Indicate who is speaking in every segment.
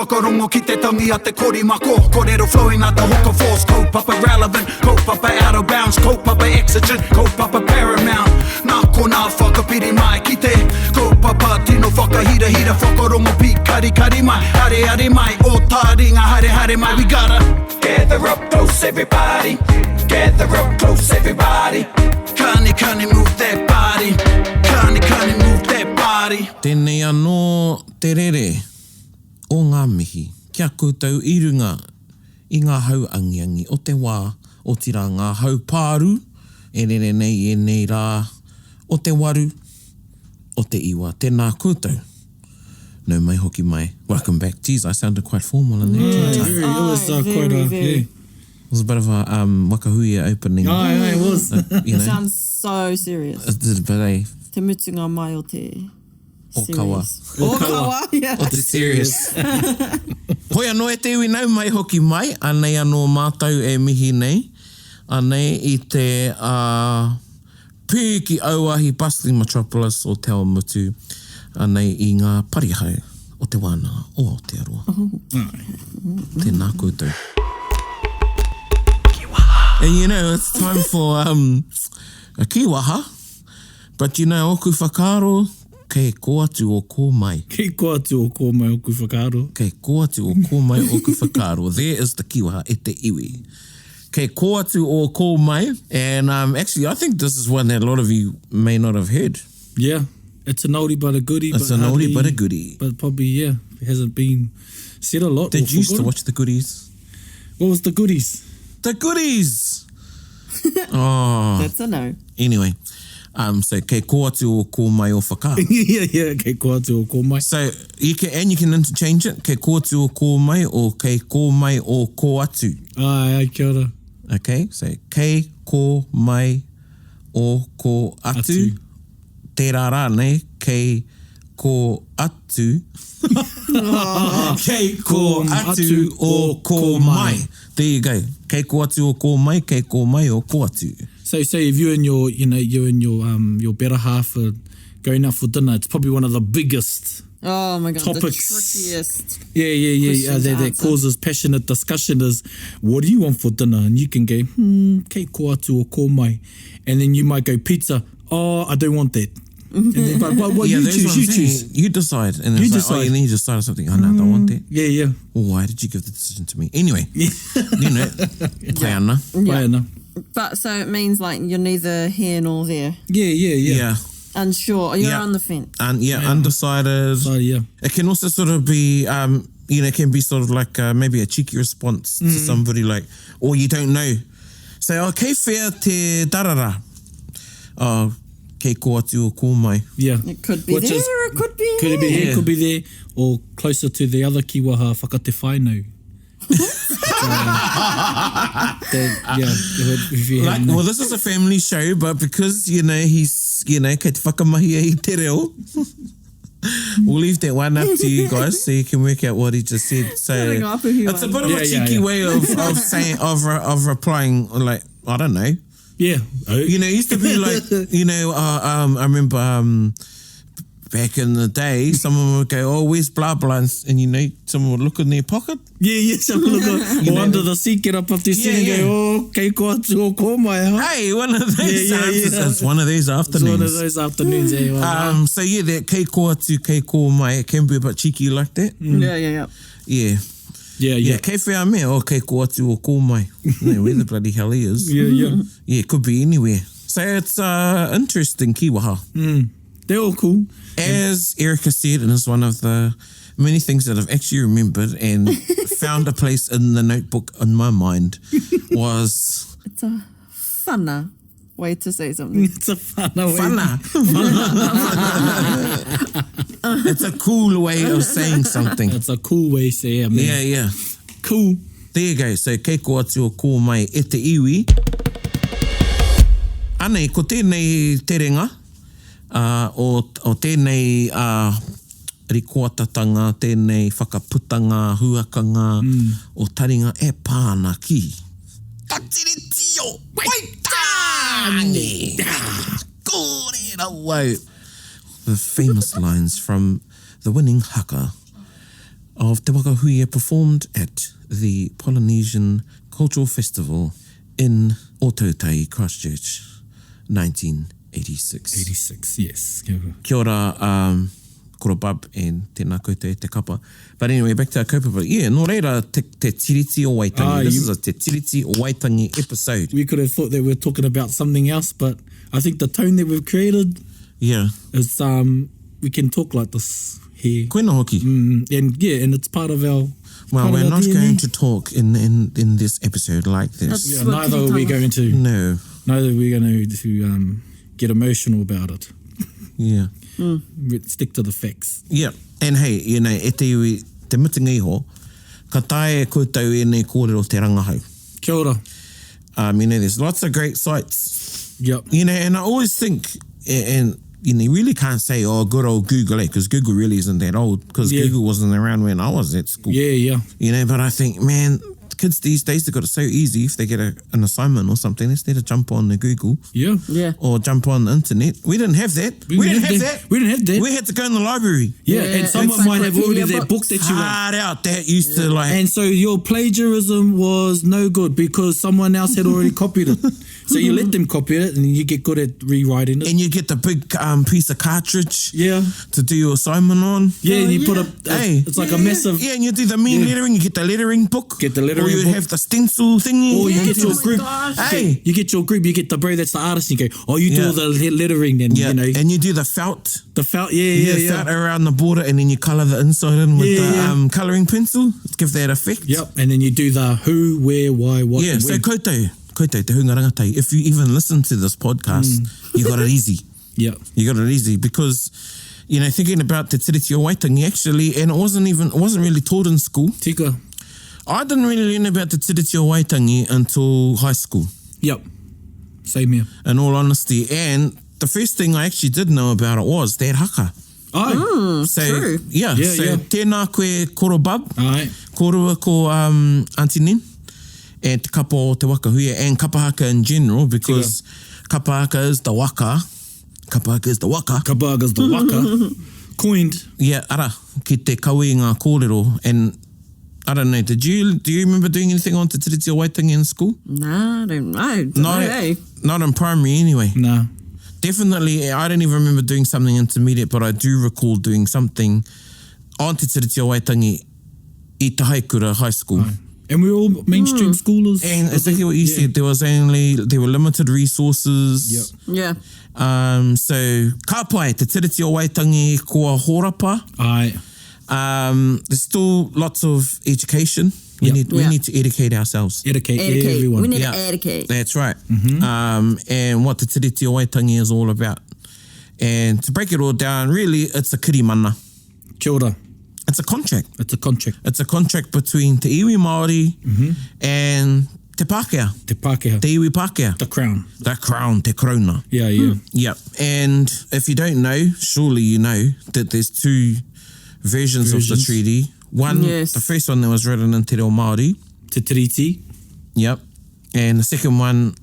Speaker 1: whakarongo ki te tangi a te korimako. Kōrero flowing out the hook of force. Kaupapa relevant, kaupapa out of bounds, kaupapa exigent, kaupapa paramount. Nā kona whakapiri mai ki te kaupapa tino whakahira hira whakarongo pi kari kari mai. Hare hare mai, o Taringa hare hare mai. We gotta gather up close everybody. Gather up close everybody. Kani move that body. Kani move that body.
Speaker 2: Tēnei anō te rere o ngā mihi. Kia koutou i runga i ngā hau angiangi o te wā o tira ngā hau pāru. E rere nei e nei rā o te waru o te iwa. Tēnā koutou. No mai hoki mai. Welcome back. Geez, I sounded quite formal in there.
Speaker 3: It was quite a...
Speaker 2: It was a bit of a wakahuia opening.
Speaker 3: Oh, yeah, it was.
Speaker 2: You know,
Speaker 4: It sounds so serious.
Speaker 2: but
Speaker 4: Te mutunga mai o te
Speaker 2: O kawa.
Speaker 4: serious. O kawa, yes.
Speaker 2: o te serious. Hoi anō e te iwi nau mai hoki mai, anei anō mātou e mihi nei, anei i te pū ki auahi bustling metropolis o Te Awamutu, anei i ngā parihau o te wānanga o Aotearoa. Tēnā koutou. And you know, it's time for a kiwaha. But you know, oku whakaro, kei ko atu o ko mai.
Speaker 3: Kei ko atu o ko mai oku whakaro.
Speaker 2: Kei ko atu o ko mai oku whakaro. There is the kiwaha e te iwi. Kei ko atu o ko mai. And actually, I think this is one that a lot of you may not have heard.
Speaker 3: Yeah, it's an oldie but a goodie.
Speaker 2: It's an oldie but a goodie.
Speaker 3: But probably, yeah, it hasn't been said a lot.
Speaker 2: Did you used to watch the goodies?
Speaker 3: What was the goodies?
Speaker 2: The goodies! Oh.
Speaker 4: That's a no.
Speaker 2: Anyway, so kei ko atu o ko mai o whakaro.
Speaker 3: yeah, kei ko atu o ko mai.
Speaker 2: So you can interchange it. Kei ko atu o ko mai or kei ko mai o ko atu.
Speaker 3: Ai, kia ora.
Speaker 2: Okay, so kei ko mai o ko atu. Te rara nei, kei ko atu. Kei ko atu o ko mai. There you go. Kei ko atu o ko mai, kei ko mai o ko atu.
Speaker 3: So if you and your better half are going out for dinner, it's probably one of the biggest
Speaker 4: Oh my God,
Speaker 3: topics.
Speaker 4: the trickiest.
Speaker 3: Yeah. That causes passionate discussion is, what do you want for dinner? And you can go, kei ko atu o ko mai. And then you might go, pizza. Oh, I don't want that. And then, but
Speaker 2: Yeah,
Speaker 3: you
Speaker 2: that's what I'm
Speaker 3: choose.
Speaker 2: saying. You decide. And
Speaker 3: You
Speaker 2: it's
Speaker 3: decide.
Speaker 2: Like, and then you decide something. Oh, no, I don't want that.
Speaker 3: Yeah.
Speaker 2: Well, why did you give the decision to me? Anyway, you know, play ana.
Speaker 3: Yeah. No.
Speaker 4: But so it means like you're neither here nor there.
Speaker 3: Yeah.
Speaker 4: Unsure. You're
Speaker 2: Yeah.
Speaker 4: on the fence.
Speaker 2: And undecided.
Speaker 3: So, yeah.
Speaker 2: It can also sort of be, it can be sort of like maybe a cheeky response to somebody like, or you don't know. Say, oh, kei whea te darara. Oh, kei ko atu o ko mai.
Speaker 3: Yeah.
Speaker 4: It could be
Speaker 3: Which
Speaker 4: there
Speaker 3: is-
Speaker 4: or it could be
Speaker 3: Could it be
Speaker 4: here.
Speaker 3: here, could be there, or closer to the other kiwaha whakate whainau. If you
Speaker 2: Like,
Speaker 3: have
Speaker 2: well, this is a family show, but because, he's, kei te whakamahi e i te reo, we'll leave that one up to you guys so you can work out what he just said. So it's a bit of a cheeky way of saying, of replying, like, I don't know.
Speaker 3: Yeah.
Speaker 2: It used to be like, I remember back in the day, someone would go, oh, where's blah blah? And someone would look in their pocket.
Speaker 3: Yeah, someone look or under the seat, get up off their seat and go, oh, kei ko atu o ko mai, huh?
Speaker 2: Hey, one of those
Speaker 3: Yeah.
Speaker 2: It's one of these afternoons.
Speaker 3: It's one of those afternoons, eh?
Speaker 2: So yeah, that kei ko atu, kei ko mai, it can be a bit cheeky like that.
Speaker 4: Yeah.
Speaker 2: Yeah, kei whea mea, oh, kei ko atu o ko mai. Where the bloody hell he is.
Speaker 3: Yeah.
Speaker 2: Yeah, it could be anywhere. So it's interesting kiwaha.
Speaker 3: They're all cool.
Speaker 2: As Erica said, and it's one of the many things that I've actually remembered and found a place in the notebook in my mind was...
Speaker 4: It's a whana way to say something.
Speaker 3: It's a whana way.
Speaker 2: Whana. It's a cool way of saying something.
Speaker 3: It's a cool way to say it, man.
Speaker 2: Yeah.
Speaker 3: Cool.
Speaker 2: There you go. So, kei ko atu o ko mai e te iwi. Anei, ko tēnei te ringa, o tēnei rikoatatanga, tēnei whakaputanga, huakanga, o Taringa e pāna ki. Ka Tiriti o Waitangi! Kōrera wau! The famous lines from the winning haka of Te Wakahuia performed at the Polynesian Cultural Festival in Otautai, Christchurch, 1986.
Speaker 3: 86, yes. Kia ora.
Speaker 2: Kia ora, koro Bab and tēnā koutou e te kapa. But anyway, back to our kaupapa. Yeah, nō reira, te Tiriti o Waitangi. This is a te Tiriti o Waitangi episode.
Speaker 3: We could have thought that we were talking about something else, but I think the tone that we've created
Speaker 2: Yeah.
Speaker 3: is we can talk like this here.
Speaker 2: Koina hoki.
Speaker 3: And it's part of our
Speaker 2: Well,
Speaker 3: part
Speaker 2: we're
Speaker 3: of our
Speaker 2: not
Speaker 3: DNA.
Speaker 2: going to talk in this episode like this.
Speaker 4: That's-
Speaker 3: Yeah,
Speaker 4: what
Speaker 3: neither are we
Speaker 4: kitanga.
Speaker 3: going to.
Speaker 2: No.
Speaker 3: Neither are we going to get emotional about it.
Speaker 2: Yeah.
Speaker 3: We stick to the facts.
Speaker 2: Yeah. And hey, you know, e te iwi, te mutinga iho, ka tae koutou e nei kōrero te rangahau.
Speaker 3: Kia ora.
Speaker 2: You know, there's lots of great sites.
Speaker 3: Yep.
Speaker 2: You know, and I always think, and you know, you really can't say, oh, good old Google, because Google really isn't that old, because
Speaker 3: Yeah.
Speaker 2: Google wasn't around when I was at school.
Speaker 3: Yeah.
Speaker 2: You know, but I think, man, kids these days, they've got it so easy. If they get an assignment or something, instead of jump on the Google
Speaker 3: Yeah.
Speaker 4: Yeah.
Speaker 2: or jump on the internet. We didn't have that. We didn't have that.
Speaker 3: We didn't have that.
Speaker 2: We had to go in the library.
Speaker 3: Yeah,
Speaker 4: Yeah,
Speaker 3: and someone might have already
Speaker 4: encyclopedia
Speaker 3: their book
Speaker 4: books.
Speaker 3: that you want.
Speaker 2: Hard out. That used to like...
Speaker 3: And so your plagiarism was no good because someone else had already copied it. So you let them copy it and you get good at rewriting it.
Speaker 2: and you get the big piece of cartridge
Speaker 3: Yeah.
Speaker 2: to do your assignment on.
Speaker 3: Yeah, and you put
Speaker 2: Hey,
Speaker 3: it's like a massive,
Speaker 2: Yeah, and you do the mean
Speaker 3: Yeah.
Speaker 2: lettering. You get the lettering book.
Speaker 3: Get the lettering
Speaker 2: Or you
Speaker 3: book.
Speaker 2: have the stencil thingy.
Speaker 3: or you
Speaker 4: Yeah,
Speaker 3: get your
Speaker 4: oh my
Speaker 3: group.
Speaker 4: gosh.
Speaker 2: Hey.
Speaker 3: You get your group, you get the bro that's the artist, and you go, oh, you do
Speaker 2: Yeah.
Speaker 3: all the lettering then,
Speaker 2: Yeah,
Speaker 3: you know.
Speaker 2: and you do the felt.
Speaker 3: The felt,
Speaker 2: You
Speaker 3: yeah.
Speaker 2: felt around the border, and then you colour the inside in with
Speaker 3: Yeah,
Speaker 2: the
Speaker 3: yeah.
Speaker 2: colouring pencil to give that effect.
Speaker 3: Yep, and then you do the who, where, why, what,
Speaker 2: Yeah,
Speaker 3: and
Speaker 2: so
Speaker 3: when.
Speaker 2: koutou, te hunga rangatai, if you even listen to this podcast, you got it easy.
Speaker 3: Yeah.
Speaker 2: You got it easy because, you know, thinking about the Tiriti o Waitangi actually, and it wasn't really taught in school.
Speaker 3: Tika.
Speaker 2: I didn't really learn about the Tiriti o Waitangi until high school,
Speaker 3: Yep. Same here.
Speaker 2: in all honesty. And the first thing I actually did know about it was that haka.
Speaker 3: Oh.
Speaker 2: So,
Speaker 4: true.
Speaker 2: Yeah,
Speaker 3: Yeah,
Speaker 2: so
Speaker 3: yeah.
Speaker 2: tēnā koe koro Bab,
Speaker 3: Alright.
Speaker 2: korua ko Auntie Nin, and te kapa o te Wakahuia, and kapahaka in general, because kapahaka is the waka. Kapahaka is the waka.
Speaker 3: Kabaga's the waka. Coined.
Speaker 2: Yeah, ara, ki te kaui ngā kōrero. And I don't know, do you remember doing anything on te Tiriti o Waitangi in school?
Speaker 4: Nah, I don't know. Don't know, eh?
Speaker 2: Not in primary anyway.
Speaker 3: Nah.
Speaker 2: Definitely, I don't even remember doing something intermediate, but I do recall doing something on te Tiriti o Waitangi i te Haikura High School.
Speaker 3: And we're all mainstream schoolers.
Speaker 2: And exactly what you said, there were limited resources.
Speaker 3: Yep.
Speaker 4: Yeah.
Speaker 2: So, ka pai, te Tiriti o Waitangi kua horapa.
Speaker 3: Aye.
Speaker 2: There's still lots of education. We
Speaker 3: Yep.
Speaker 2: need to educate ourselves.
Speaker 3: Educate
Speaker 4: Educate.
Speaker 3: everyone.
Speaker 4: We need
Speaker 2: Yeah.
Speaker 4: to educate.
Speaker 2: That's right. And what the Tiriti o Waitangi is all about. And to break it all down, really, it's a kirimana.
Speaker 3: Kia ora.
Speaker 2: It's a contract.
Speaker 3: It's a contract.
Speaker 2: It's a contract between te iwi Māori and te Pākehā,
Speaker 3: Te Pākehā.
Speaker 2: te iwi Pākehā,
Speaker 3: The crown.
Speaker 2: the crown, te korona.
Speaker 3: Yeah, yeah.
Speaker 2: Yep. And if you don't know, surely you know that there's two versions of the
Speaker 3: Versions.
Speaker 2: treaty. One,
Speaker 4: Yes.
Speaker 2: the first one that was written in te reo Māori.
Speaker 3: Te Tiriti.
Speaker 2: Yep. And the second one,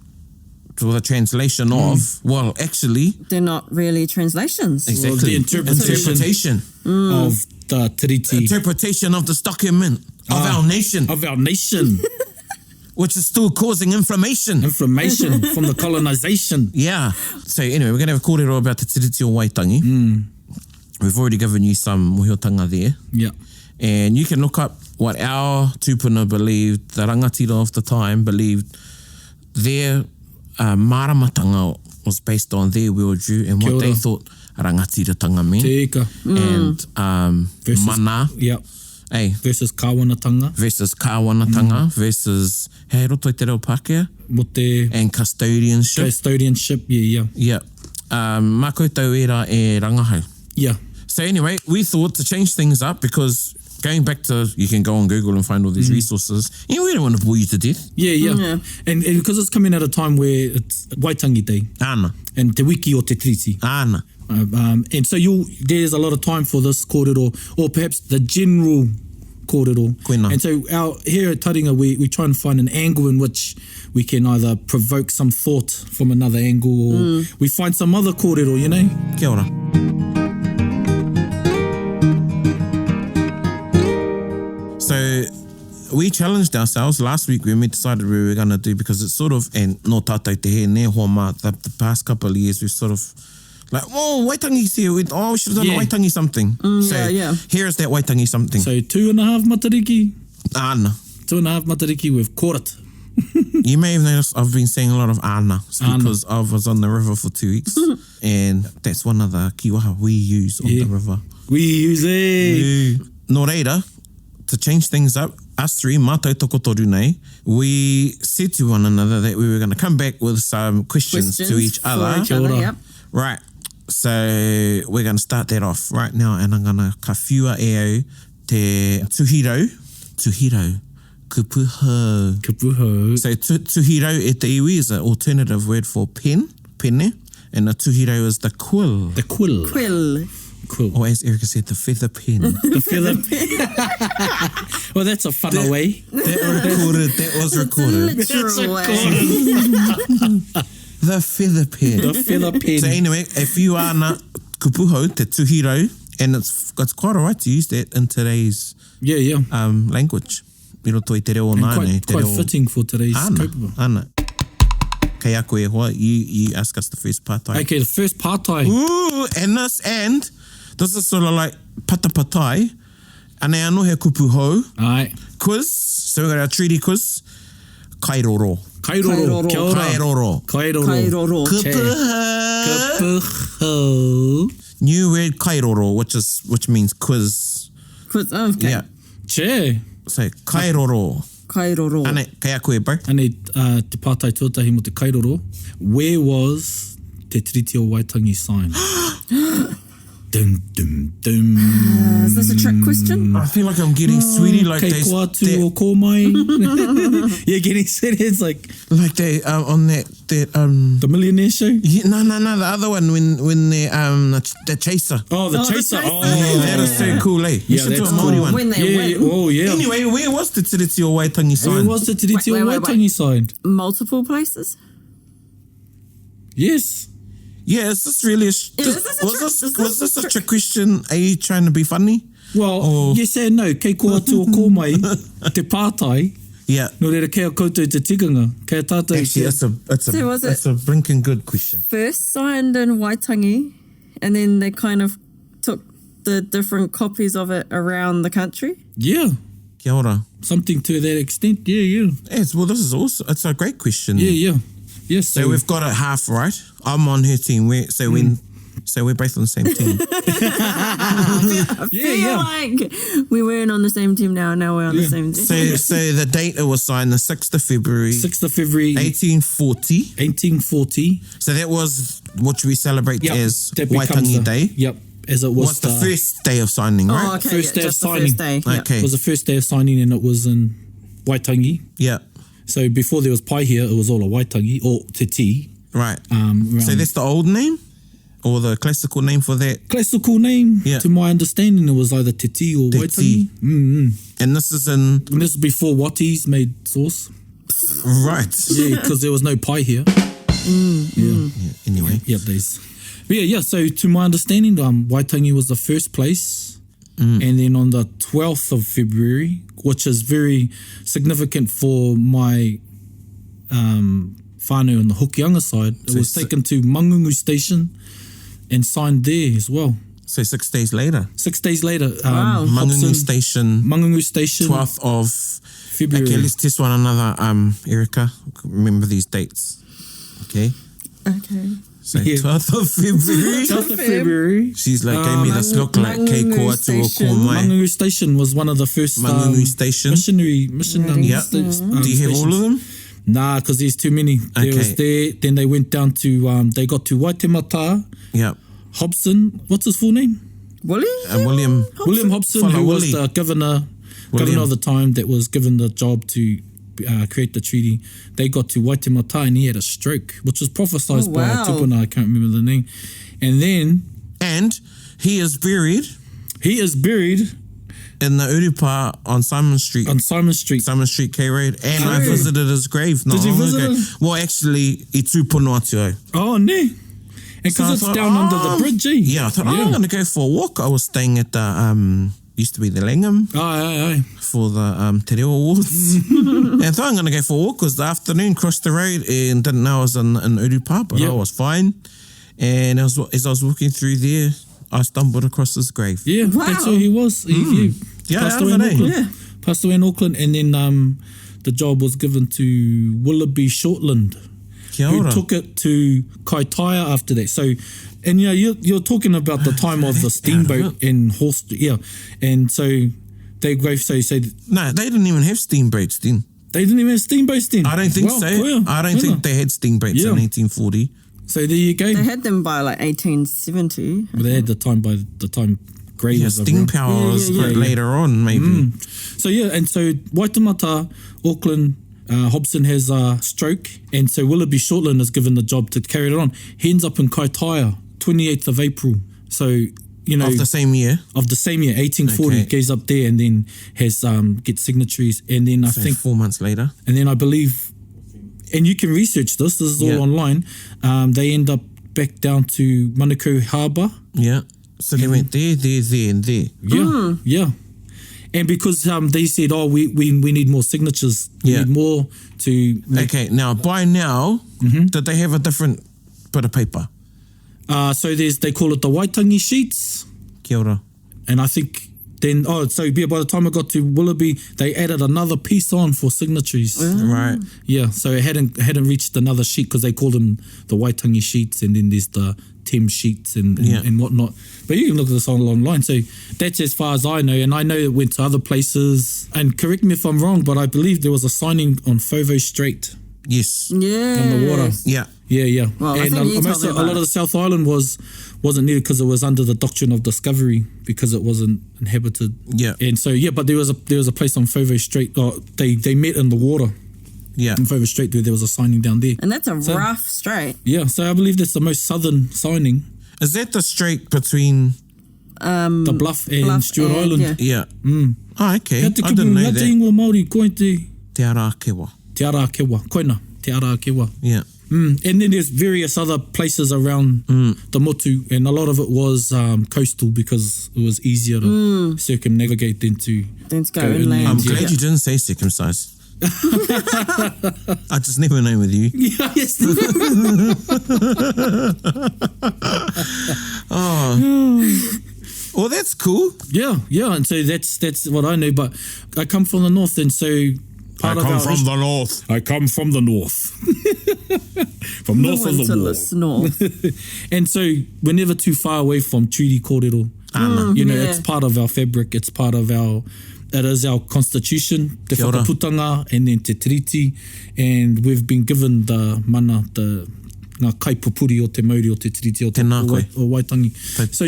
Speaker 2: for the translation of, well, actually,
Speaker 4: They're not really translations.
Speaker 2: exactly,
Speaker 3: the interpretation. Of the Tiriti.
Speaker 2: Interpretation of this document of our nation,
Speaker 3: Of our nation.
Speaker 2: which is still causing inflammation.
Speaker 3: Information from the colonization.
Speaker 2: Yeah. So anyway, we're going to have a kōrero about the Tiriti o Waitangi. We've already given you some mohiotanga there.
Speaker 3: Yeah.
Speaker 2: And you can look up what our tupuna believed, the rangatira of the time believed their maramatanga was based on their worldview and
Speaker 3: Kia
Speaker 2: what
Speaker 3: ora.
Speaker 2: they thought rangatiratanga meant.
Speaker 3: Tika.
Speaker 2: And
Speaker 3: Versus-
Speaker 2: mana,
Speaker 3: Yeah. Versus kawanatanga.
Speaker 2: versus kāwanatanga, versus hei roto i te reo Pākehā,
Speaker 3: Mo te
Speaker 2: and custodianship.
Speaker 3: custodianship. Yeah.
Speaker 2: Yeah. Mā koutou era e rangahau.
Speaker 3: Yeah.
Speaker 2: So anyway, we thought to change things up because going back to, you can go on Google and find all these resources. You know, we don't want to bore you to death.
Speaker 3: Yeah. And because it's coming at a time where it's Waitangi Day
Speaker 2: Ana,
Speaker 3: and te wiki o te Tiriti.
Speaker 2: ana.
Speaker 3: And so there's a lot of time for this kōrero, or perhaps the general kōrero.
Speaker 2: Koina.
Speaker 3: And so here at Taringa, we try and find an angle in which we can either provoke some thought from another angle, or we find some other kōrero, you know?
Speaker 2: Kia ora. So we challenged ourselves last week when we decided we were going to do, because it's sort of, and no tātou te he, ne hoa mā, the past couple of years we've sort of like, oh, Waitangi's here. We should have done Waitangi something. Here is that Waitangi something.
Speaker 3: So 2.5 matariki.
Speaker 2: Ana.
Speaker 3: 2.5 matariki with korata.
Speaker 2: You may have noticed I've been saying a lot of ana. It's because I was on the river for 2 weeks. And that's one of the kiwaha we use on the river.
Speaker 3: We use it.
Speaker 2: Nō reira, to change things up, us three, mātou toko toru nei, we said to one another that we were going to come back with some questions to each other.
Speaker 4: Yep.
Speaker 2: Right. So we're going to start that off right now, and I'm going to ka whiua e au te tuhiro, kupuho.
Speaker 3: Kupuho.
Speaker 2: So tuhiro e te iwi is an alternative word for pene, and the tuhiro is the quill.
Speaker 3: The quill.
Speaker 4: Quill.
Speaker 2: Or as Erica said, the feather pen.
Speaker 3: The feather pen. Well, that's a fun way.
Speaker 2: That was recorded.
Speaker 4: Literal way.
Speaker 2: The feather pen.
Speaker 3: The feather pen.
Speaker 2: So anyway, if you are na kupuho, te tuhiro, and it's quite alright to use that in today's language. Miro toi te reo nāne.
Speaker 3: Quite fitting for today's kaupapa.
Speaker 2: Ana. Kei ako e hoa, you ask us the first pātai.
Speaker 3: Okay, the first pātai.
Speaker 2: Ooh, and this is sort of like patapatai. Ane anō he kupuho.
Speaker 3: Aye.
Speaker 2: Quiz. So we've got our treaty quiz. Kairoro.
Speaker 3: Kairoro. Kia ora.
Speaker 4: Kairoro.
Speaker 3: Kupuho.
Speaker 2: New word kairoro, which means quiz.
Speaker 4: Okay.
Speaker 2: Yeah.
Speaker 3: Che.
Speaker 2: So kairoro. Ane, kei a koe, bro.
Speaker 3: Ane, te pātai tuatahi mo te kairoro. Where was te Treaty of Waitangi signed? Dum, dum, dum.
Speaker 4: Is this a trick question?
Speaker 2: I feel like I'm getting sweetie like
Speaker 3: Kei koatu o ko mai. You're getting sweetie. It's like
Speaker 2: they on that
Speaker 3: the Millionaire Show?
Speaker 2: Yeah, no, the other one when they the chaser.
Speaker 3: Oh, the chaser.
Speaker 2: That is so cool, eh? You should do a Māori one.
Speaker 4: When they win.
Speaker 3: Oh, yeah.
Speaker 2: Anyway, where was the Tiriti o Waitangi signed?
Speaker 3: Where was the Tiriti o Waitangi signed?
Speaker 4: Multiple places?
Speaker 3: Yes.
Speaker 2: Yeah, is this really was this a trick question? Are you trying to be funny?
Speaker 3: Well, yes and no. Kei koatu o ko mai, te pātai.
Speaker 2: Yeah.
Speaker 3: No reira kei a koutou te tikanga. Kei a tātou.
Speaker 2: Actually, it's a blinking good question.
Speaker 4: First signed in Waitangi, and then they kind of took the different copies of it around the country?
Speaker 3: Yeah.
Speaker 2: Kia ora.
Speaker 3: Something to that extent. Yeah.
Speaker 2: Yes, well, this is also, it's a great question.
Speaker 3: Yeah. Yes.
Speaker 2: So we've got it half right. I'm on her team. So we're both on the same team.
Speaker 4: I feel like we weren't on the same team now. Now we're on the same team.
Speaker 2: So the date it was signed, the 6th of February. 1840. So that was what we celebrate as Waitangi Day.
Speaker 3: Yep. As it was.
Speaker 2: What's the first day of signing, right?
Speaker 4: Oh, okay.
Speaker 3: First day of signing.
Speaker 4: First day.
Speaker 2: Okay.
Speaker 3: It was the first day of signing, and it was in Waitangi.
Speaker 2: Yeah.
Speaker 3: So before there was pai here, it was all a Waitangi, or te ti.
Speaker 2: Right. So that's the old name? Or the classical name for that?
Speaker 3: Classical name, to my understanding, it was either te ti or Waitangi.
Speaker 2: And this is in...
Speaker 3: And this is before Watties made sauce.
Speaker 2: Right.
Speaker 3: Yeah, because there was no pie here.
Speaker 2: Anyway.
Speaker 3: Yeah, so to my understanding, Waitangi was the first place. And then on the 12th of February, which is very significant for my whānau on the Hokianga side, it was taken to Mangungu Station and signed there as well.
Speaker 2: So 6 days later?
Speaker 3: 6 days later.
Speaker 4: Wow.
Speaker 2: Mangungu Station.
Speaker 3: 12th
Speaker 2: of
Speaker 3: February.
Speaker 2: Okay, let's test one another, Erica. Remember these dates. Okay. So 12th of February.
Speaker 3: 12th of February.
Speaker 2: She's like, gave me this look like kei koatu o ko mai.
Speaker 3: Mangungu Station was one of the first
Speaker 2: Mangungu Station.
Speaker 3: missionary
Speaker 2: Do you have all of them?
Speaker 3: Nah, because there's too many. There was there. Then they went down to, they got to Waitemata.
Speaker 2: Yeah.
Speaker 3: Hobson. What's his full name?
Speaker 2: William
Speaker 3: Hobson, who was the governor of the time that was given the job to create the treaty. They got to Waitemata and he had a stroke, which was prophesied by a tupuna, I can't remember the name. And then...
Speaker 2: And he is buried... in the Urupa on Simon Street. Simon Street, K Road. And I visited his grave not long ago. Well, actually, i tūpono atu au.
Speaker 3: Oh, ne. And because it's down under the bridge, eh?
Speaker 2: Yeah, I thought, I'm going to go for a walk. I was staying at the used to be the Langham
Speaker 3: Aye.
Speaker 2: for the Te Reo Awards. And I thought I'm going to go for a walk because the afternoon crossed the road and didn't know I was in Urupa, but I was fine. And as I was walking through there, I stumbled across his grave.
Speaker 3: Yeah, that's who he was. He passed away in Auckland. Passed away in Auckland, and then the job was given to Willoughby Shortland, who took it to Kaitaia after that. So, and you're talking about the time of the steamboat and horse, and so they go. So
Speaker 2: no, they didn't even have steamboats then.
Speaker 3: They didn't even have steamboats then.
Speaker 2: I don't think so. I don't think they had steamboats in 1840.
Speaker 3: So there you go.
Speaker 4: They had them by like 1870.
Speaker 3: But they had the time grey was
Speaker 2: steam power was later on, maybe.
Speaker 3: So and so Waitemata, Auckland, Hobson has a stroke, and so Willoughby Shortland is given the job to carry it on. He ends up in Kaitaia, 28th of April. So,
Speaker 2: of the same year?
Speaker 3: Of the same year, 1840, goes up there and then has gets signatories, and then I think
Speaker 2: 4 months later.
Speaker 3: And then I believe, and you can research this is all online, they end up back down to Manukau Harbour.
Speaker 2: Yeah. So they went there, and there.
Speaker 3: Yeah. And because they said, we need more signatures. We need more to...
Speaker 2: Okay, now, by now, did they have a different bit of paper?
Speaker 3: So they call it the Waitangi sheets.
Speaker 2: Kia ora.
Speaker 3: And I think then, by the time I got to Willoughby, they added another piece on for signatories.
Speaker 2: Right.
Speaker 3: Yeah, so it hadn't reached another sheet because they called them the Waitangi sheets, and then there's the Thames sheets and whatnot. But you can look at this online. So that's as far as I know. And I know it went to other places. And correct me if I'm wrong, but I believe there was a signing on Fovo Strait.
Speaker 2: Yes.
Speaker 4: Yeah.
Speaker 3: On the water.
Speaker 2: Yeah.
Speaker 3: Yeah.
Speaker 4: Well,
Speaker 3: and a lot of the South Island wasn't needed because it was under the doctrine of discovery because it wasn't inhabited.
Speaker 2: Yeah.
Speaker 3: And so, but there was a place on Fovo Strait. They met in the water.
Speaker 2: Yeah.
Speaker 3: In Fovo Strait, there was a signing down there.
Speaker 4: And that's a rough strait.
Speaker 3: Yeah, so I believe that's the most southern signing.
Speaker 2: Is that the strait between...
Speaker 3: the Bluff and Stewart Island?
Speaker 2: Yeah. Oh, okay. I didn't know that.
Speaker 3: Māori, koe te...
Speaker 2: Te Arakewa.
Speaker 3: Te Arakewa. Koina, Te Arakewa.
Speaker 2: Yeah.
Speaker 3: And then there's various other places around the motu, and a lot of it was coastal because it was easier to circumnavigate than to
Speaker 4: go inland.
Speaker 2: I'm glad you didn't say circumcise. I just never know with you.
Speaker 3: Yes.
Speaker 2: Well, that's cool.
Speaker 3: Yeah, and so that's what I know. But I come from the north, and so
Speaker 2: I come from the north.
Speaker 3: From north of the wall.
Speaker 4: North.
Speaker 3: And so we're never too far away from Treaty Kōrero. It's part of our fabric. It's part of it is our constitution, te whakaputanga, and then te tiriti, and we've been given the mana, ngā kaipupuri o te mauri o te tiriti o Waitangi. So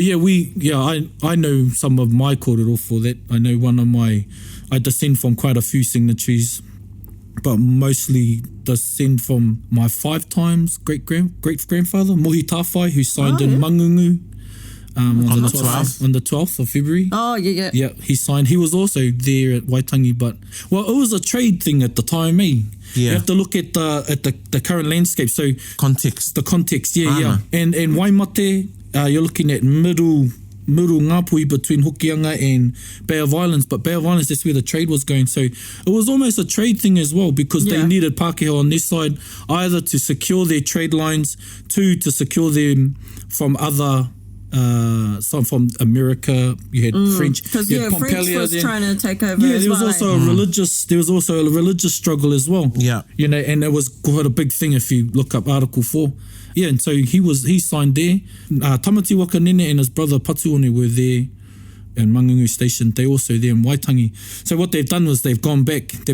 Speaker 3: I know some of my kōrero for that. I know I descend from quite a few signatories, but mostly descend from my 5 times great-grandfather, Mohi Tāwhai, who signed in Mangungu on the 12th of February.
Speaker 4: Oh, yeah.
Speaker 3: Yeah, he signed. He was also there at Waitangi, but, it was a trade thing at the time, eh?
Speaker 2: Yeah.
Speaker 3: You have to look at the current landscape. So
Speaker 2: context.
Speaker 3: The context, yeah. And Waimate, you're looking at middle ngāpui between Hokianga and Bay of Islands, but Bay of Islands, that's where the trade was going. So it was almost a trade thing as well because they needed Pākehā on this side, either to secure their trade lines, to secure them from other... some from America, you had French.
Speaker 4: Because French was trying to take over as
Speaker 3: there was also a religious struggle as well.
Speaker 2: Yeah.
Speaker 3: And it was quite a big thing if you look up Article 4. Yeah, and so he signed there. Tamati Wakanene and his brother Patuone were there in Mangungu Station. They also there in Waitangi. So what they've done was they've come back to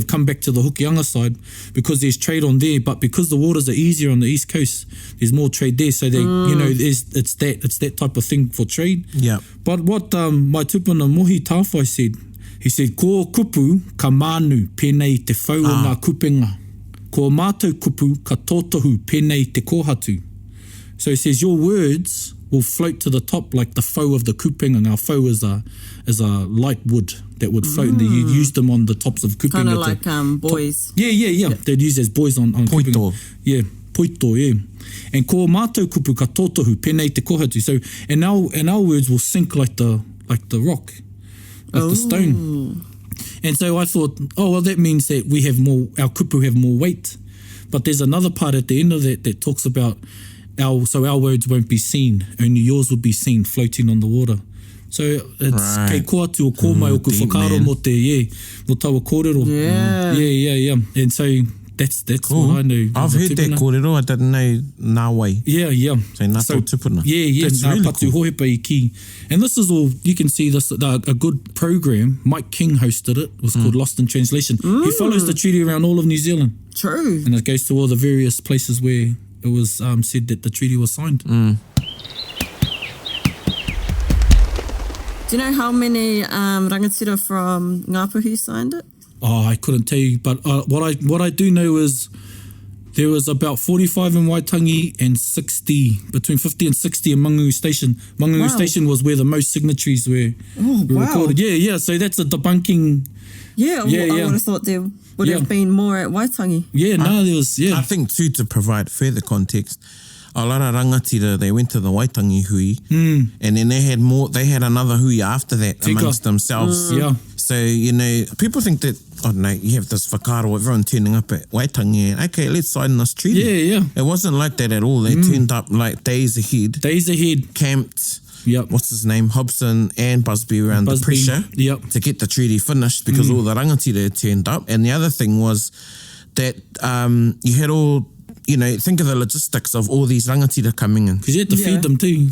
Speaker 3: the Hokianga side because there's trade on there, but because the waters are easier on the east coast, there's more trade there. So they, it's that type of thing for trade.
Speaker 2: Yeah.
Speaker 3: But what my tupuna Mohi Tāwhai said, he said, ko kupu ka manu pēnei te whau o ngā kupenga. Ko mātou kupu ka tōtohu pēnei te kōhatu. So he says, your words will float to the top like the foe of the kupenga. Our foe is a light wood that would float, and you use them on the tops of kupenga.
Speaker 4: Kind of like buoys.
Speaker 3: Yeah. They'd use as buoys on
Speaker 2: Poito.
Speaker 3: Kupenga. Yeah, poito, yeah. And ko mātou kupu ka tōtohu pēnei te kōhatu. So, and our words will sink like the rock. with the stone. And so I thought, oh, well, that means that we have more, our kupu have more weight. But there's another part at the end of that talks about our words won't be seen, only yours will be seen floating on the water. So it's kei koa tu o kōmai o ku whakaro mo te, mo taua kōrero. Yeah. And so that's cool. What I know.
Speaker 2: I've heard that kōrero, I didn't know nā wai.
Speaker 3: Yeah.
Speaker 2: So nā tō tupuna.
Speaker 3: Yeah,
Speaker 2: That's
Speaker 3: nā
Speaker 2: really
Speaker 3: patu
Speaker 2: cool.
Speaker 3: hohepa I ki. And this is all, you can see this, a good program, Mike King hosted it was called Lost in Translation. He follows the treaty around all of New Zealand.
Speaker 4: True.
Speaker 3: And it goes to all the various places where it was said that the treaty was signed.
Speaker 4: Do you know how many rangatira from Ngāpuhi signed it?
Speaker 3: Oh, I couldn't tell you, but what I do know is there was about 45 in Waitangi and 60, between 50 and 60 in Mangungu Station. Mangungu Station was where the most signatories were recorded. Yeah, so that's a debunking.
Speaker 4: I would have thought there would have been more at Waitangi.
Speaker 3: There was,
Speaker 2: I think too, to provide further context, a lot of rangatira, they went to the Waitangi hui, and then they had another hui after that amongst themselves. So, people think that, I don't know, you have this whakaro, everyone turning up at Waitangi, and okay, let's sign this treaty.
Speaker 3: It
Speaker 2: wasn't like that at all. They turned up like days ahead. Camped. What's his name? Hobson and Busby around the pressure to get the treaty finished because all the rangatira had turned up. And the other thing was that you had all, think of the logistics of all these rangatira coming in.
Speaker 3: Because you had to feed them too.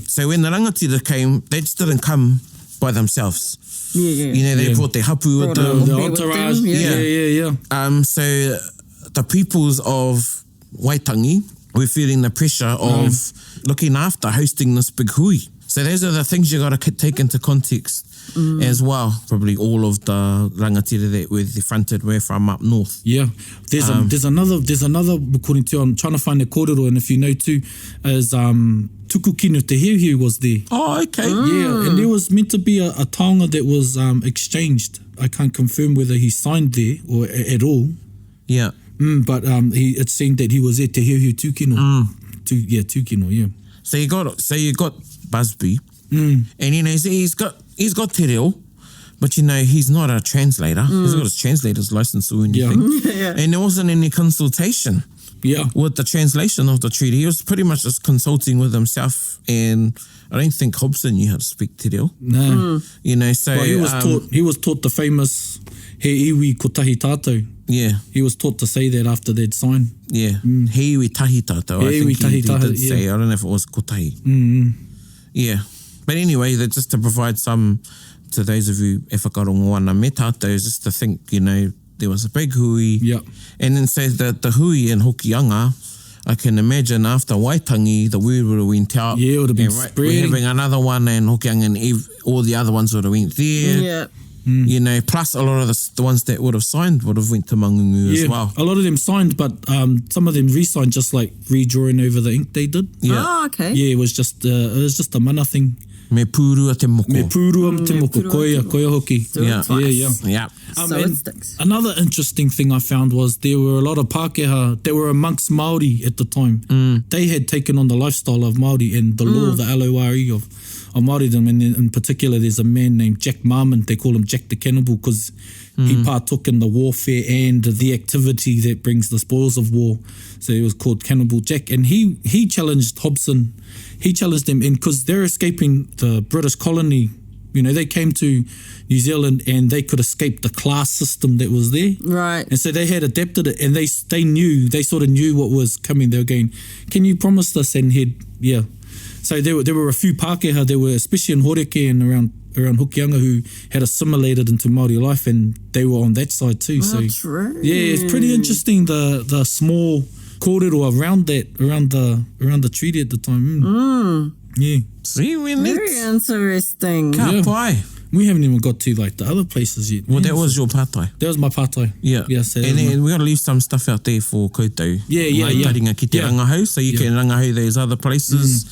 Speaker 2: So when the rangatira came, they just didn't come by themselves. They brought their hapu with them.
Speaker 3: The entourage.
Speaker 2: So the peoples of Waitangi were feeling the pressure of looking after hosting this big hui. So those are the things you got to take into context as well. Probably all of the rangatira that were fronted were from up north.
Speaker 3: There's another according to, I'm trying to find the kōrero, and if you know too, is Tuku Kinu Te Hiuhiu was there.
Speaker 2: Oh, okay.
Speaker 3: And there was meant to be a taonga that was exchanged. I can't confirm whether he signed there or at all. But it seemed that he was at Te Hiuhiu Tūkino. Tūkino.
Speaker 2: So you got Busby, and he's got te reo, but he's not a translator. He's got his translator's license or anything. And there wasn't any consultation with the translation of the treaty. He was pretty much just consulting with himself, and I don't think Hobson knew how to speak te reo.
Speaker 3: No.
Speaker 2: So
Speaker 3: well, he was taught the famous he iwi ko tahi tātou. He was taught to say that after they'd signed.
Speaker 2: He iwi tahi tātou. I think he did say. I don't know if it was ko tahi. But anyway, just to provide some to those of you e whakarongo ana me tātou, just to think, there was a big hui. And then say that the hui in Hokianga, I can imagine after Waitangi, the word would have went out.
Speaker 3: It would have been spreading.
Speaker 2: We're having another one in Hokianga, and all the other ones would have went there. Plus a lot of the ones that would have signed would have went to Mangungu as well.
Speaker 3: A lot of them signed, but some of them re-signed, just like redrawing over the ink they did.
Speaker 4: Okay.
Speaker 3: It was just a mana thing.
Speaker 2: Me pūrua te moko.
Speaker 3: Me pūrua te moko. Koia hoki.
Speaker 4: So it sticks.
Speaker 3: Another interesting thing I found was there were a lot of Pākehā that were amongst Māori at the time. They had taken on the lifestyle of Māori and the law, the LORE of Māoridom. And in particular, there's a man named Jack Marmon. They call him Jack the Cannibal because he partook in the warfare and the activity that brings the spoils of war. So he was called Cannibal Jack. And he challenged Hobson. He challenged them, because they're escaping the British colony. They came to New Zealand and they could escape the class system that was there.
Speaker 4: Right.
Speaker 3: And so they had adapted it, and they sort of knew what was coming. They were going, can you promise this? And so there were a few Pākehā, there were, especially in Horeke and around Hokianga, who had assimilated into Māori life, and they were on that side too.
Speaker 4: True.
Speaker 3: It's pretty interesting, the small kōrero around the treaty at the time.
Speaker 2: See,
Speaker 4: very interesting.
Speaker 2: Ka pai.
Speaker 3: We haven't even got to like the other places yet.
Speaker 2: Well, that was your pātai.
Speaker 3: That was my pātai. So
Speaker 2: and then we got to leave some stuff out there for koutou. Taringa ki te rangahau, so you can rangahau those other places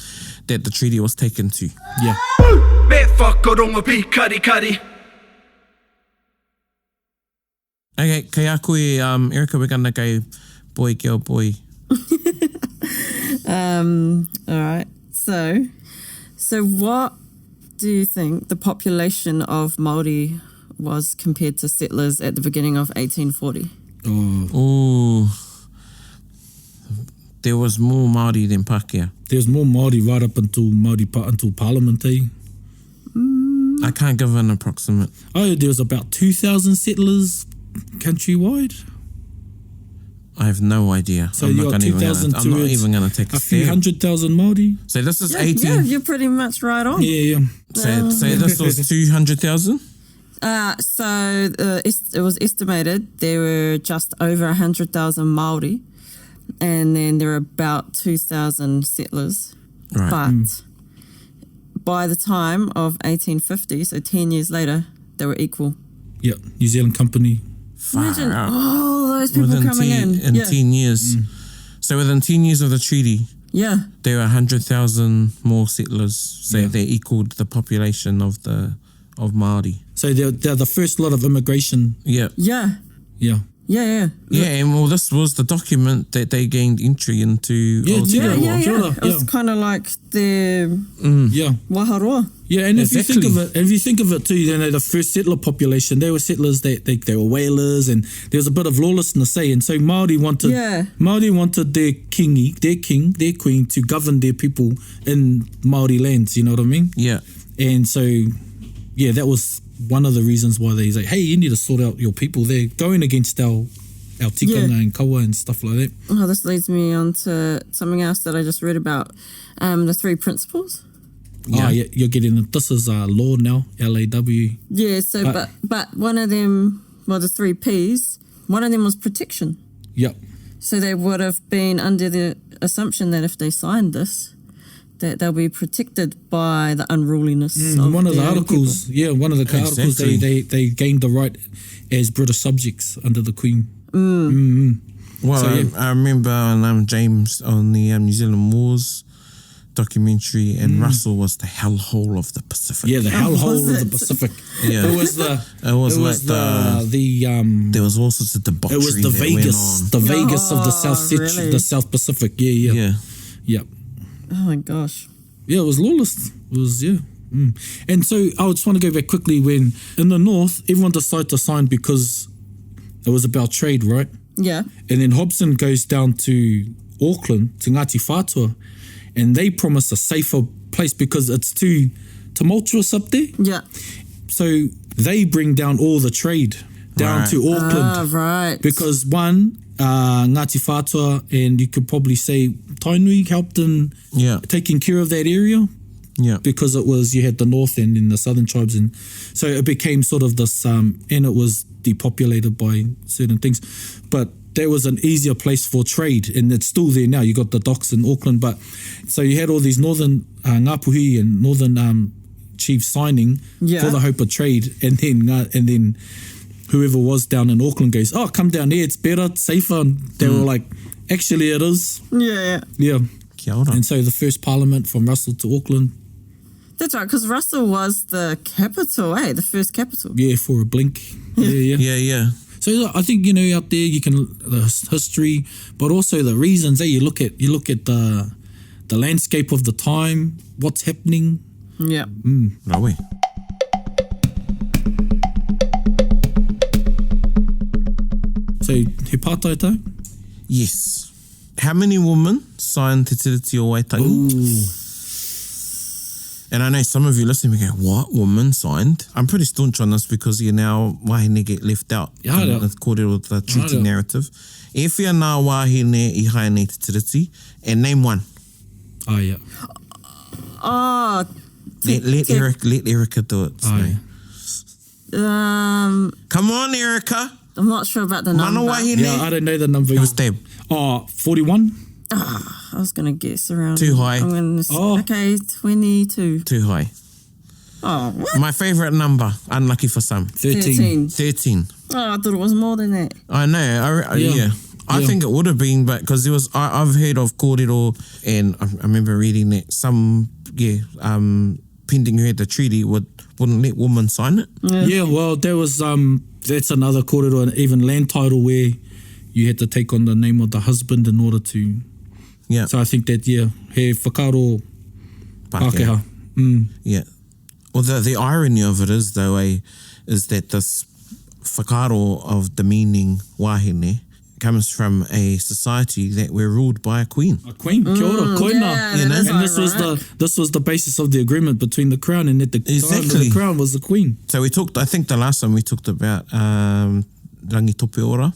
Speaker 2: that the treaty was taken to.
Speaker 1: Me whakarongo pi kari kari.
Speaker 2: Okay, kei a koe, Erica, we're going to go boy, girl, boy.
Speaker 4: All right. So what do you think the population of Māori was compared to settlers at the beginning of 1840?
Speaker 2: Oh, there was more Māori than Pākehā.
Speaker 3: There's more Māori right up until until Parliament, eh?
Speaker 2: I can't give an approximate.
Speaker 3: Oh, there was about 2,000 settlers countrywide.
Speaker 2: I have no idea.
Speaker 3: So
Speaker 2: I'm
Speaker 3: you
Speaker 2: not
Speaker 3: got
Speaker 2: gonna
Speaker 3: 2,000
Speaker 2: I'm not even going to take a
Speaker 3: a few
Speaker 2: stab.
Speaker 3: 100,000 Māori.
Speaker 2: So this is
Speaker 4: Yeah,
Speaker 2: 18.
Speaker 4: yeah, you're pretty much right on.
Speaker 3: Yeah.
Speaker 2: Say this was 200,000?
Speaker 4: It was estimated there were just over 100,000 Māori, and then there were about 2,000 settlers.
Speaker 2: Right.
Speaker 4: But by the time of 1850, so 10 years later, they were equal.
Speaker 3: Yeah, New Zealand Company.
Speaker 4: Imagine
Speaker 2: out.
Speaker 4: all those people
Speaker 2: Within
Speaker 4: coming
Speaker 2: 10,
Speaker 4: in. Yeah.
Speaker 2: 10 years. So within 10 years of the treaty,
Speaker 4: Yeah.
Speaker 2: there were 100,000 more settlers. So
Speaker 3: Yeah.
Speaker 2: they equaled the population of Māori.
Speaker 3: So they're the first lot of immigration.
Speaker 2: Yeah.
Speaker 4: Yeah.
Speaker 3: Yeah.
Speaker 4: Yeah.
Speaker 2: Yeah, and well, this was the document that they gained entry into.
Speaker 3: Yeah,
Speaker 2: Aotearoa.
Speaker 3: yeah.
Speaker 4: It was kind of like their
Speaker 3: Yeah.
Speaker 4: waharoa.
Speaker 3: Yeah, and if you think
Speaker 2: Exactly.
Speaker 3: of it too, you know, the first settler population, they were settlers, they were whalers, and there was a bit of lawlessness, eh? And so Māori wanted their their queen to govern their people in Māori lands, you know what I mean?
Speaker 2: Yeah.
Speaker 3: And so, yeah, that was one of the reasons why they say, hey, you need to sort out your people. They're going against our tikanga and kawa and stuff like that.
Speaker 4: Oh, this leads me on to something else that I just read about, the 3 principles.
Speaker 3: Yeah, you're getting it. This is law now, LAW.
Speaker 4: Yeah, so but one of them, well, the 3 Ps, one of them was protection.
Speaker 3: Yep.
Speaker 4: So they would have been under the assumption that if they signed this, that they'll be protected by the unruliness of
Speaker 3: One of the
Speaker 4: their own
Speaker 3: articles, one of the articles,
Speaker 2: Exactly.
Speaker 3: they gained the right as British subjects under the Queen.
Speaker 2: Well,
Speaker 3: So, yeah.
Speaker 2: I remember James on the New Zealand Wars documentary, and Russell was the hellhole of the Pacific.
Speaker 3: Yeah, the hellhole
Speaker 4: was
Speaker 3: of the
Speaker 4: it?
Speaker 3: Pacific.
Speaker 2: Yeah.
Speaker 3: It was the.
Speaker 2: It was like
Speaker 3: the
Speaker 2: there was all sorts of debauchery.
Speaker 3: It was the
Speaker 2: that
Speaker 3: Vegas,
Speaker 2: went
Speaker 3: the Vegas of the
Speaker 4: really?
Speaker 3: the South Pacific. Yeah.
Speaker 2: on. Yeah.
Speaker 3: Yep.
Speaker 4: Oh my gosh.
Speaker 3: Yeah, it was lawless. It was, And so I just want to go back quickly when in the North, everyone decided to sign because it was about trade, right?
Speaker 4: Yeah.
Speaker 3: And then Hobson goes down to Auckland, to Ngāti Whātua, and they promise a safer place because it's too tumultuous up there.
Speaker 4: Yeah.
Speaker 3: So they bring down all the trade down
Speaker 2: Right.
Speaker 3: to Auckland.
Speaker 4: Ah, right.
Speaker 3: Because one, Ngāti Whātua, and you could probably say Tainui helped in
Speaker 2: Yeah.
Speaker 3: taking care of that area
Speaker 2: Yeah.
Speaker 3: because it was, you had the north end and the southern tribes, and so it became sort of this, and it was depopulated by certain things. But there was an easier place for trade, and it's still there now. You got the docks in Auckland, but so you had all these northern Ngāpuhi and northern chiefs signing for the hope of trade, and then whoever was down in Auckland goes, oh, come down here, it's better, it's safer. And they were like, actually it is.
Speaker 4: Yeah.
Speaker 3: Yeah.
Speaker 2: Kia ora.
Speaker 3: And so the first parliament from Russell to Auckland,
Speaker 4: That's right, because Russell was the capital, the first capital.
Speaker 3: yeah, for a blink. Yeah.
Speaker 2: Yeah.
Speaker 3: So I think, out there you can the history, but also the reasons. You look at the landscape of the time, what's happening.
Speaker 4: Yeah.
Speaker 2: Rawe.
Speaker 3: So he pātai tau?
Speaker 2: Yes. How many women signed Te Tiriti of Waitangi? And I know some of you listening go, what? Women signed? I'm pretty staunch on this because now wahine get left out.
Speaker 3: Yeah,
Speaker 2: in
Speaker 3: yeah.
Speaker 2: the kōrero of the treaty
Speaker 3: Yeah.
Speaker 2: narrative. E whia nā wahine I hae nei Te Tiriti, and name one.
Speaker 3: Ah, yeah.
Speaker 4: Oh,
Speaker 2: Let Erica do it.
Speaker 3: Ah, yeah.
Speaker 2: Come on, Erica.
Speaker 4: I'm not sure about the number.
Speaker 2: Mana wahine.
Speaker 3: Yeah, I don't know the number.
Speaker 2: Give a stab.
Speaker 3: 41?
Speaker 4: I was going to guess around.
Speaker 2: Too high.
Speaker 4: I'm gonna okay, 22.
Speaker 2: Too high.
Speaker 4: Oh, what?
Speaker 2: My favourite number, unlucky for some.
Speaker 3: 13.
Speaker 2: 13.
Speaker 4: Oh, I thought it was more than that.
Speaker 2: I know. Yeah. I think it would have been, but because there was, I've heard of kōrero, and I remember reading that some, pending who had the treaty wouldn't let women sign it.
Speaker 3: Yeah, well, there was, that's another kōrero, and even land title where you had to take on the name of the husband in order to.
Speaker 2: Yeah.
Speaker 3: So I think that, he whakaro Pākehā.
Speaker 2: Yeah. Well, the irony of it is, though, is that this whakaaro of demeaning wahine comes from a society that were ruled by a queen.
Speaker 3: A queen, kia ora, koina.
Speaker 4: yeah,
Speaker 2: You know?
Speaker 4: that is
Speaker 3: And this was the basis of the agreement between the crown and that the time of the crown was the queen.
Speaker 2: So we talked, I think the last time we talked about Rangi Tope Ora.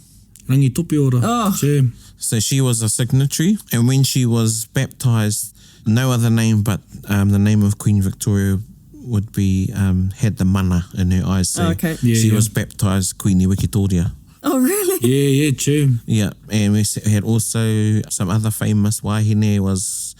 Speaker 3: Rangi tope ora.
Speaker 4: Oh.
Speaker 3: Che.
Speaker 2: So she was a signatory, and when she was baptised, no other name but the name of Queen Victoria would be, had the mana in her eyes. So
Speaker 4: Okay.
Speaker 2: she
Speaker 3: Yeah.
Speaker 2: was baptised Queen Wikitoria.
Speaker 4: Oh, really?
Speaker 3: Yeah, che.
Speaker 2: Yeah, and we had also some other famous wahine was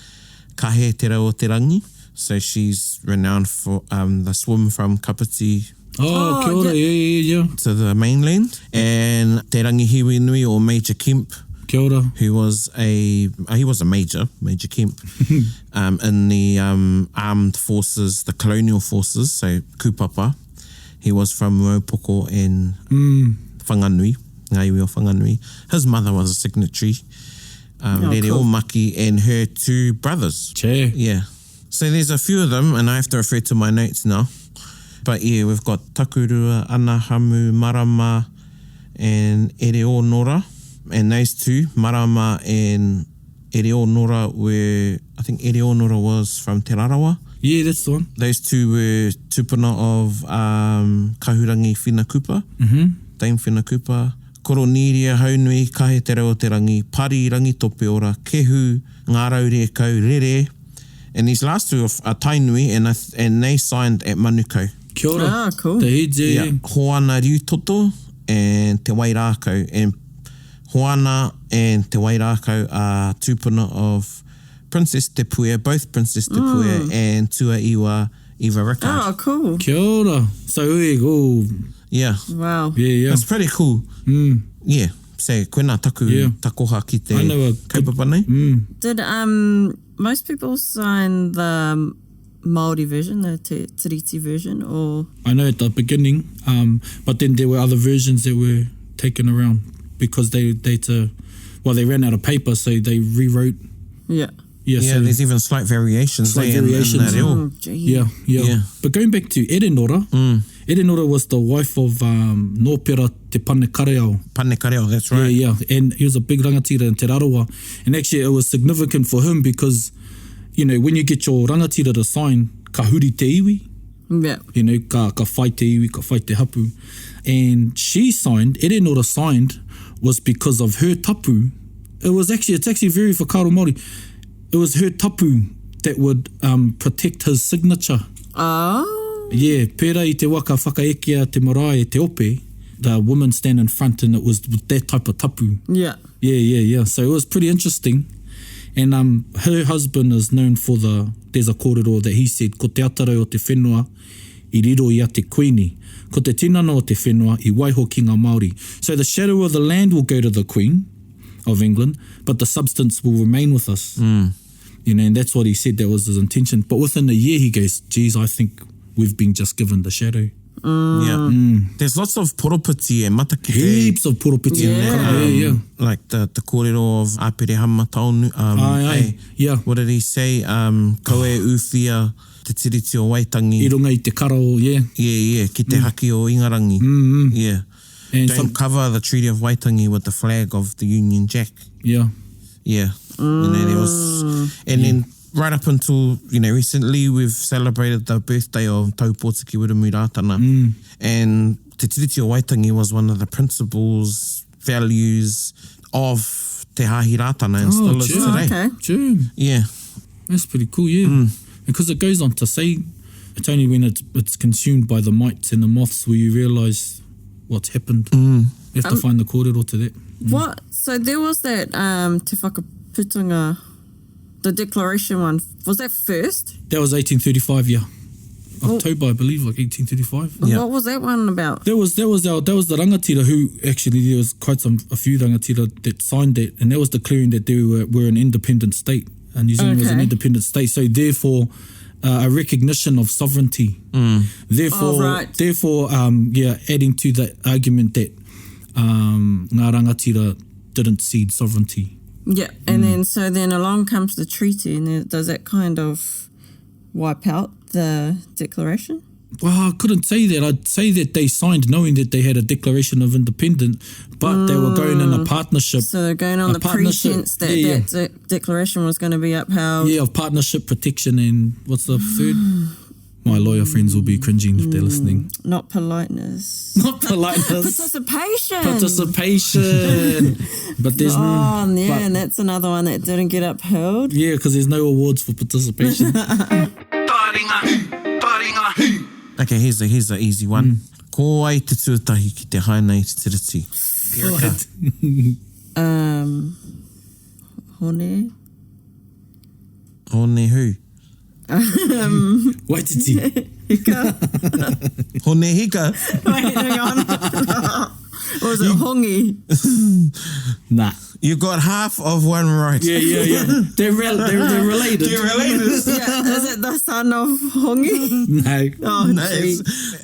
Speaker 2: Kahe Te Reo Te Rangi. So she's renowned for the swim from Kapiti
Speaker 3: Oh, kia ora, yeah.
Speaker 2: to the mainland. And Te Rangi Hiwi Nui, or Major Kemp,
Speaker 3: Kia ora.
Speaker 2: who was he was a Major Kemp, in the armed forces, the colonial forces, so kaupapa. He was from Ruaupoko and Whanganui, Ngaiwi o Whanganui. His mother was a signatory, Rere
Speaker 4: cool.
Speaker 2: Omaki, and her two brothers.
Speaker 3: Che.
Speaker 2: Yeah. So there's a few of them, and I have to refer to my notes now. But yeah, we've got Takurua, Anahamu, Marama, and Ereo Nora. And those two, Marama and Ereo Nora, I think Ereo Nora was from Te Rarawa.
Speaker 3: Yeah, that's the one.
Speaker 2: Those two were tupuna of Kahurangi Whenakupa, Dame Whenakupa. Koroniria, Haunui, Kahe Te Reo Te Rangi, Pari Rangi Tope Ora, Kehu, Ngārau Re Kau, Rere. And these last two are Tainui, and they signed at Manukau.
Speaker 3: Kia ora.
Speaker 4: Ah, cool.
Speaker 3: Te heads, yeah.
Speaker 2: Hoana Riutoto and Te Wairākau. And Hoana and Te Wairākau are tupuna of Princess Te Puea, both Princess Te Puea and Tuaiwa Eva Rickard.
Speaker 4: Oh, cool.
Speaker 3: Kia ora. So,
Speaker 2: Yeah.
Speaker 4: Wow.
Speaker 3: yeah.
Speaker 2: That's pretty cool. Yeah. So, koe nā
Speaker 3: Yeah.
Speaker 2: takoha ki te
Speaker 3: I know a
Speaker 2: kaupapa nei.
Speaker 4: Did most people sign the Māori version, the Tiriti version, or?
Speaker 3: I know at the beginning, but then there were other versions that were taken around because they ran out of paper, so they rewrote.
Speaker 4: Yeah.
Speaker 3: Yeah,
Speaker 2: Yeah,
Speaker 3: so
Speaker 2: there's even slight variations.
Speaker 3: Slight
Speaker 2: there in
Speaker 3: variations.
Speaker 2: that reo.
Speaker 4: Oh, gee.
Speaker 3: yeah. But going back to Erenora, Erenora was the wife of Nōpera Te Pane Kareao.
Speaker 2: Pane Kareo, that's right.
Speaker 3: Yeah, and he was a big rangatira in Te Rarawa. And actually it was significant for him because, you know, when you get your rangatira to sign, ka huri te iwi,
Speaker 4: Yeah.
Speaker 3: you know, ka whai te iwi, ka whai te hapu. And she signed, Erenora signed, was because of her tapu. It's actually very whakaro Māori. It was her tapu that would protect his signature.
Speaker 4: Oh.
Speaker 3: Yeah, pērā I te waka whakaekea te marae te ope, the woman stand in front and it was with that type of tapu.
Speaker 4: Yeah.
Speaker 3: Yeah. So it was pretty interesting. And her husband is known for there's a kōrero that he said, ko te atarau o te whenua, I riro I a te koini. Ko te tinana o te whenua, I waiho ki ngā Māori. So the shadow of the land will go to the Queen of England, but the substance will remain with us. You know, and that's what he said, that was his intention. But within a year, he goes, geez, I think we've been just given the shadow.
Speaker 2: Yeah. There's lots of poropiti and mataki.
Speaker 3: Heaps of poropiti. Yeah.
Speaker 2: Like the kōrero of Apere Hama Taonu.
Speaker 3: Aye. Yeah.
Speaker 2: What did he say? Koe uwhia te tiriti o Waitangi.
Speaker 3: I runga I te karao, yeah.
Speaker 2: Yeah. Ki te haki o Ingarangi. Yeah.
Speaker 3: And
Speaker 2: Don't cover the Treaty of Waitangi with the flag of the Union Jack.
Speaker 3: Yeah.
Speaker 2: Yeah. And then there was, and then right up until, you know, recently we've celebrated the birthday of Taupōtiki Wirumui Rātana. And Te Tiriti o Waitangi was one of the principles, values of Te Hāhi Rātana and still is today.
Speaker 4: Okay.
Speaker 3: True.
Speaker 2: Yeah.
Speaker 3: That's pretty cool, yeah. Because it goes on to say, it's only when it's consumed by the mites and the moths where you realise what's happened. You have to find the kōrero to that.
Speaker 4: What? So there was that Te Whakaputunga, the declaration one. Was that first?
Speaker 3: That was 1835, yeah. October, I believe, like 1835.
Speaker 2: Yeah.
Speaker 4: What was that one about?
Speaker 3: That was the rangatira who actually, there was a few rangatira that signed it, and that was declaring that they were an independent state, and New Zealand was an independent state. So therefore, a recognition of sovereignty. Therefore, adding to the argument that ngā rangatira didn't cede sovereignty.
Speaker 4: Yeah, and then along comes the treaty, and then does that kind of wipe out the declaration?
Speaker 3: Well, I couldn't say that. I'd say that they signed knowing that they had a declaration of independence, but they were going in a partnership.
Speaker 4: So they're going on the pretense that that declaration was going to be upheld.
Speaker 3: Yeah, of partnership, protection, and what's the third? My lawyer friends will be cringing if they're listening.
Speaker 4: Not politeness.
Speaker 3: Not politeness.
Speaker 4: Participation.
Speaker 3: But there's
Speaker 4: and that's another one that didn't get upheld.
Speaker 3: Yeah, because there's no awards for participation.
Speaker 2: Okay, here's an easy one. Ko ai te tuatahi ki te haina I te tiriti.
Speaker 4: Hone.
Speaker 2: Hone who?
Speaker 3: Waititi.
Speaker 4: Hika.
Speaker 2: Hone hika?
Speaker 4: Wait, hang on. Or was it hongi?
Speaker 3: Nah.
Speaker 2: You got half of one right.
Speaker 3: Yeah. They're related.
Speaker 2: They're related.
Speaker 4: Yeah, is it the son of hongi?
Speaker 3: No.
Speaker 4: Oh,
Speaker 2: No, it's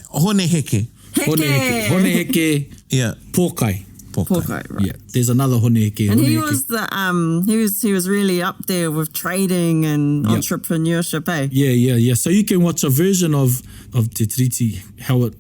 Speaker 2: Hone heke.
Speaker 3: Hone heke.
Speaker 2: Yeah.
Speaker 3: Pōkai.
Speaker 4: Pōkai, right.
Speaker 3: Yeah, there's another hone heke.
Speaker 4: And
Speaker 3: hone
Speaker 4: he
Speaker 3: heke.
Speaker 4: was he was really up there with trading and entrepreneurship, eh?
Speaker 3: Yeah. So you can watch a version of Te Tiriti, how it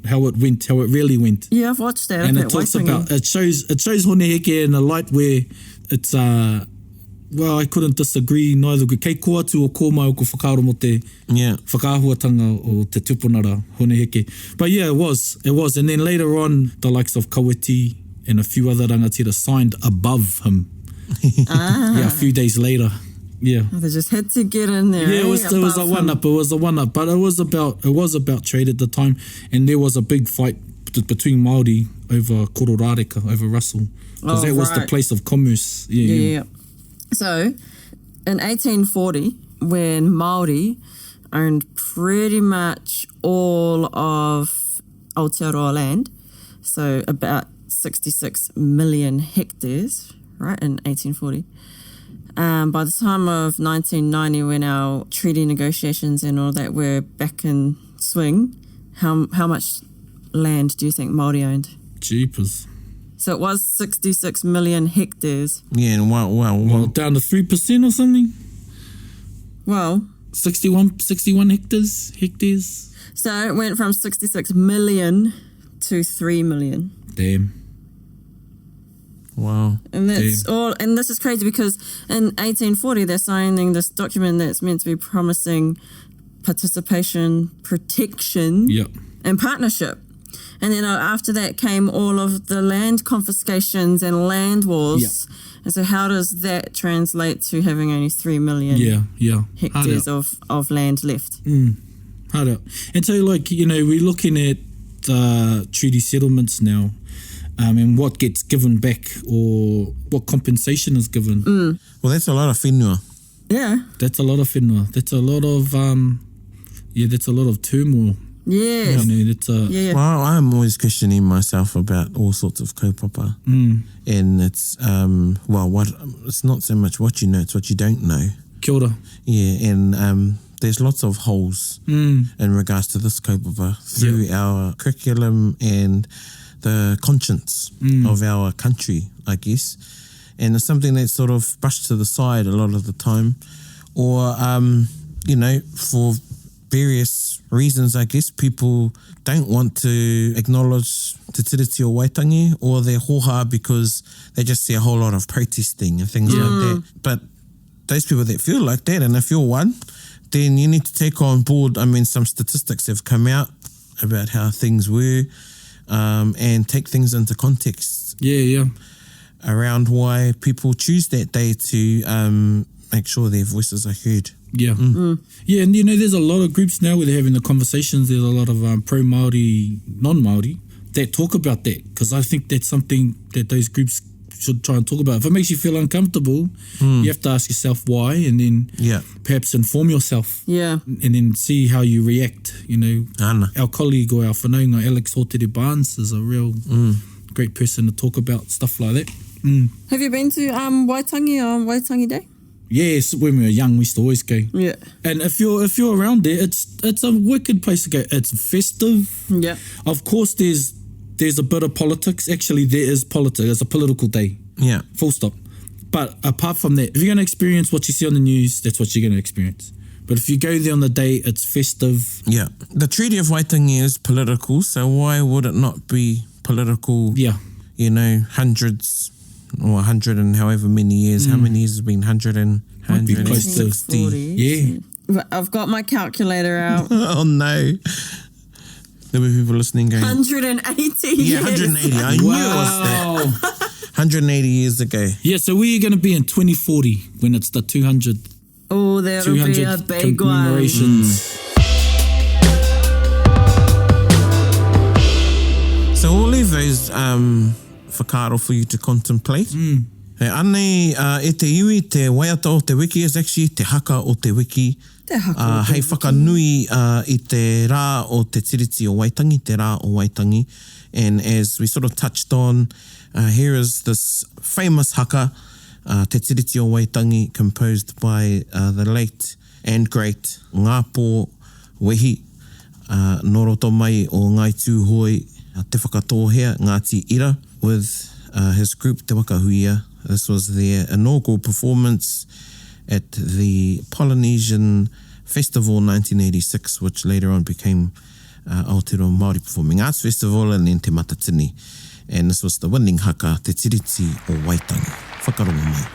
Speaker 3: really went.
Speaker 4: Yeah, I've watched that.
Speaker 3: And
Speaker 4: at
Speaker 3: it talks
Speaker 4: Waitangi.
Speaker 3: about it shows hone heke in a light where it's well, I couldn't disagree neither. Kei koatu o kōmai o ko whakaaro mo te whakaahuatanga o te tupunara hone heke. But yeah, it was. And then later on, the likes of Kaweti and a few other rangatira signed above him. Yeah, a few days later. Yeah.
Speaker 4: They just had to get in there.
Speaker 3: Yeah, it was a one up. It was a one up, but it was about trade at the time, and there was a big fight between Māori over Kororareka, over Russell, because that was the place of commerce. Yeah.
Speaker 4: So, in 1840, when Māori owned pretty much all of Aotearoa land, so about 66 million hectares, right, in 1840. By the time of 1990, when our treaty negotiations and all that were back in swing, how much land do you think Māori owned?
Speaker 3: Jeepers.
Speaker 4: So it was 66 million hectares.
Speaker 2: Yeah, and
Speaker 3: Well, down to 3% or something?
Speaker 4: Well,
Speaker 3: 61 hectares.
Speaker 4: so it went from 66 million to 3 million.
Speaker 3: Damn.
Speaker 2: wow.
Speaker 4: And that's all. And this is crazy because in 1840 they're signing this document that's meant to be promising participation, protection, and partnership. And then after that came all of the land confiscations and land wars. And so how does that translate to having only 3 million hectares of land left?
Speaker 3: Hard out. And so, like, we're looking at treaty settlements now, and what gets given back or what compensation is given.
Speaker 2: Well, that's a lot of whenua.
Speaker 4: Yeah.
Speaker 3: That's a lot of whenua. That's a lot of that's a lot of turmoil.
Speaker 4: Yes.
Speaker 2: Well, I'm always questioning myself about all sorts of kaupapa. And it's, it's not so much what you know, it's what you don't know.
Speaker 3: Kia ora.
Speaker 2: Yeah, and there's lots of holes in regards to this kaupapa through our curriculum and the conscience of our country, I guess. And it's something that's sort of brushed to the side a lot of the time. Or, for various reasons, I guess, people don't want to acknowledge Te Tiriti o Waitangi or their hoha because they just see a whole lot of protesting and things like that. But those people that feel like that, and if you're one, then you need to take on board, some statistics have come out about how things were, and take things into context. Around why people choose that day to make sure their voices are heard.
Speaker 3: Yeah, and there's a lot of groups now where they're having the conversations. There's a lot of pro-Māori, non-Māori that talk about that, because I think that's something that those groups should try and talk about. If it makes you feel uncomfortable, you have to ask yourself why, and then perhaps inform yourself. And then see how you react. Our colleague or our whanaunga, Alex Hotere Barnes, is a real great person to talk about stuff like that.
Speaker 4: Have you been to Waitangi on Waitangi Day?
Speaker 3: Yes, when we were young, we used to always go.
Speaker 4: Yeah.
Speaker 3: And if you're around there, it's a wicked place to go. It's festive.
Speaker 4: Yeah.
Speaker 3: Of course, there's a bit of politics. Actually, there is politics. It's a political day.
Speaker 2: Yeah.
Speaker 3: Full stop. But apart from that, if you're going to experience what you see on the news, that's what you're going to experience. But if you go there on the day, it's festive.
Speaker 2: Yeah. The Treaty of Waitangi is political, so why would it not be political,
Speaker 3: Yeah.
Speaker 2: you know, hundreds or 100 and however many years. How many years has it been? 100 and
Speaker 3: Might be close to
Speaker 2: 160.
Speaker 3: Yeah.
Speaker 4: I've got my calculator out.
Speaker 2: Oh no. There were people listening going,
Speaker 4: 180 years.
Speaker 2: yeah, 180. I knew it was that.
Speaker 3: Wow.
Speaker 2: 180 years ago.
Speaker 3: Yeah, so where are you going to be in 2040 when it's the 200
Speaker 4: Oh, that'll be a big one.
Speaker 3: commemorations?
Speaker 2: So we'll leave those whakaaro for you to contemplate. He anei, e te iwi, te waiata o te wiki is actually te haka o te wiki.
Speaker 4: Te haka o te
Speaker 2: Hei
Speaker 4: wiki.
Speaker 2: whakanui I te rā o te tiriti o Waitangi, te rā o Waitangi. And as we sort of touched on, here is this famous haka, te tiriti o Waitangi, composed by the late and great Ngāpō Wehi, noroto mai o Ngai Tūhoi, te whakatōhea, Ngāti Ira, with his group Te Wakahuia. This was their inaugural performance at the Polynesian Festival 1986, which later on became Aotearoa Māori Performing Arts Festival and then Te Matatini. And this was the winning haka, Te Tiriti o Waitangi. Whakarongo mai.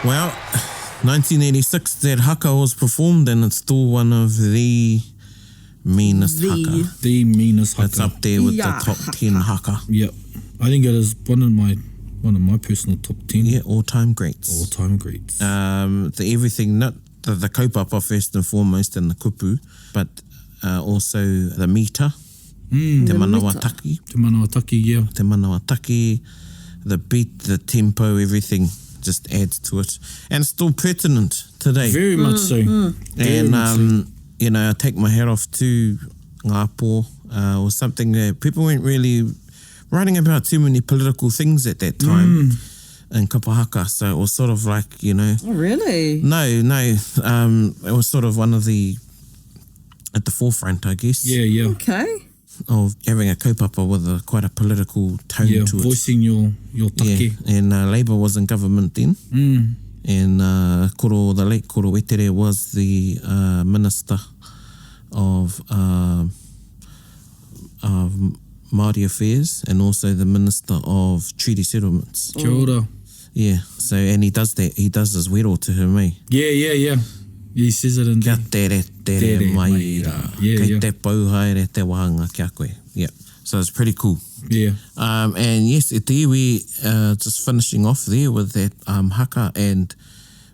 Speaker 2: Well, 1986, that haka was performed and it's still one of the meanest haka.
Speaker 3: The meanest haka.
Speaker 2: It's up there with
Speaker 4: Yeah,
Speaker 2: the top 10 haka.
Speaker 3: Yep. I think it is one of my personal top 10
Speaker 2: Yeah, all-time greats.
Speaker 3: all-time greats.
Speaker 2: The everything, not the kaupapa first and foremost and the kupu, but also the mita, te manawataki,
Speaker 3: Te Manawataki, yeah.
Speaker 2: te manawataki, the beat, the tempo, everything just adds to it. And it's still pertinent today.
Speaker 3: Very much so. Very much so.
Speaker 2: And, you know, I take my hat off to Ngāpō. Was something that people weren't really writing about too many political things at that time in kapahaka. So it was sort of like, you know...
Speaker 4: Oh, really?
Speaker 2: No. It was sort of one of the... at the forefront, I guess.
Speaker 3: Yeah, yeah.
Speaker 4: Okay.
Speaker 2: of having a kaupapa with quite a political tone
Speaker 3: Yeah,
Speaker 2: to it.
Speaker 3: voicing your take.
Speaker 2: Yeah, and Labour was in government then. And the late Koro Wetere was the Minister of Māori Affairs and also the Minister of Treaty Settlements.
Speaker 3: Kia ora.
Speaker 2: Yeah, so, and he does his wero to him, eh?
Speaker 3: Yeah. He says it in
Speaker 2: Kia
Speaker 3: there.
Speaker 2: tere mai ra.
Speaker 3: Yeah,
Speaker 2: Kei
Speaker 3: yeah.
Speaker 2: te pauhaere te wahanga kia koe. Yeah, so it's pretty cool.
Speaker 3: Yeah.
Speaker 2: And yes, e te iwi, just finishing off there with that haka, and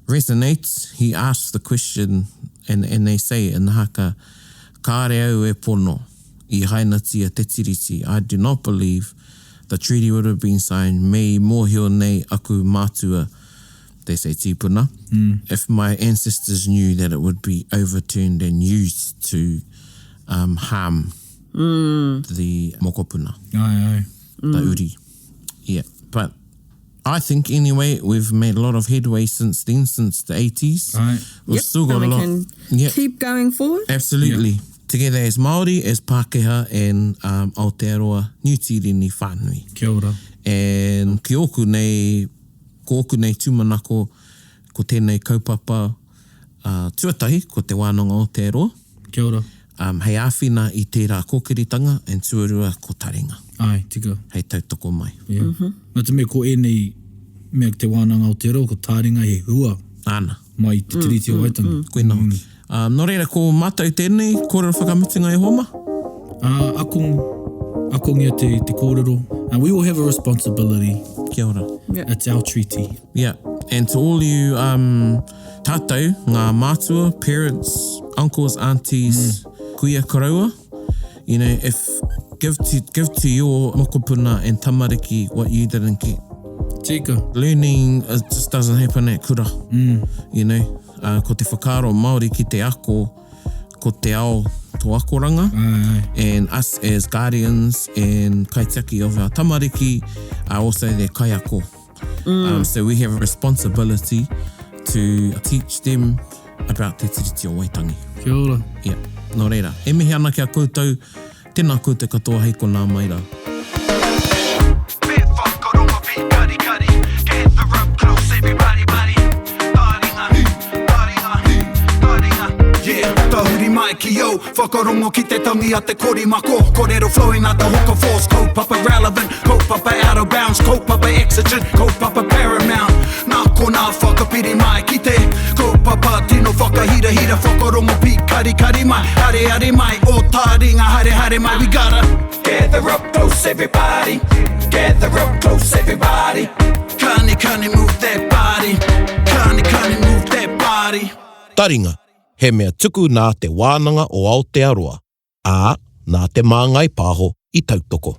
Speaker 2: resonates. He asks the question, and they say in the haka, kāre au e pono, I hainatia te tiriti. I do not believe the treaty would have been signed, me mōhio nei aku mātua, they say tīpuna, if my ancestors knew that it would be overturned and used to harm the mokopuna,
Speaker 3: Aye.
Speaker 2: the uri. Yeah, but I think anyway, we've made a lot of headway since then, since the 80s.
Speaker 3: Aye.
Speaker 2: We've still got
Speaker 4: and
Speaker 2: a
Speaker 4: we
Speaker 2: lot.
Speaker 4: can keep going forward.
Speaker 2: Absolutely. Together as Māori, as Pākehā and Aotearoa, New Tiriti whānui.
Speaker 3: Kia ora.
Speaker 2: And ko oku nei tūmanako, ko tēnei kaupapa tuatahi, ko te wānanga Aotearoa.
Speaker 3: Kia ora.
Speaker 2: Hei āwhina I tērā kōkiritanga, and tuarua ko Taringa.
Speaker 3: Aye, tika.
Speaker 2: Hei tautoko mai.
Speaker 3: Yeah. Nā te mea ko enei mea te wānanga Aotearoa, ko Taringa he hua
Speaker 2: Āna.
Speaker 3: mai te Treaty of Waitangi.
Speaker 2: Koina hoki. Nō reira, ko mātou tēnei, kōrero whakamitinga e homa?
Speaker 3: Akongia te kōrero. We all have a responsibility.
Speaker 2: Kia ora.
Speaker 3: It's our treaty.
Speaker 2: Yeah, and to all you tātou, ngā mātua, parents, uncles, aunties, kuia karaua, you know, if give to your mokopuna and tamariki what you didn't get.
Speaker 3: Tika.
Speaker 2: Learning just doesn't happen at kura. You know, ko te whakaro Māori ki te ako, ko te ao tō akoranga, and us as guardians and kaitiaki of our tamariki are also their kaiako. So we have a responsibility to teach them about te tiriti o Waitangi.
Speaker 3: Kia ora.
Speaker 2: Yeah, nō reira. E mihi ana kia koutou, tēnā koutou katoa hei ko nā mai rā.
Speaker 1: Yo, whakarongo ki te tangi a te korimako, kōrero flowing out the hook of force, kaupapa relevant, kaupapa out of bounds, kaupapa exigent, kaupapa paramount. Nā ko nā whakapiri mai ki te kaupapa tino whakahira whakarongo pi kari mai, hare mai, o Taringa hare mai. We gotta gather up close everybody, gather up close everybody. Kani move that body, kani move that body.
Speaker 5: Taringa. He mea tuku nā te wānanga o Aotearoa, nā te māngai pāho I tautoko.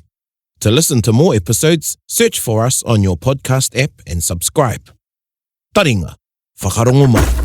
Speaker 5: To listen to more episodes, search for us on your podcast app and subscribe. Taringa, whakarongo mai.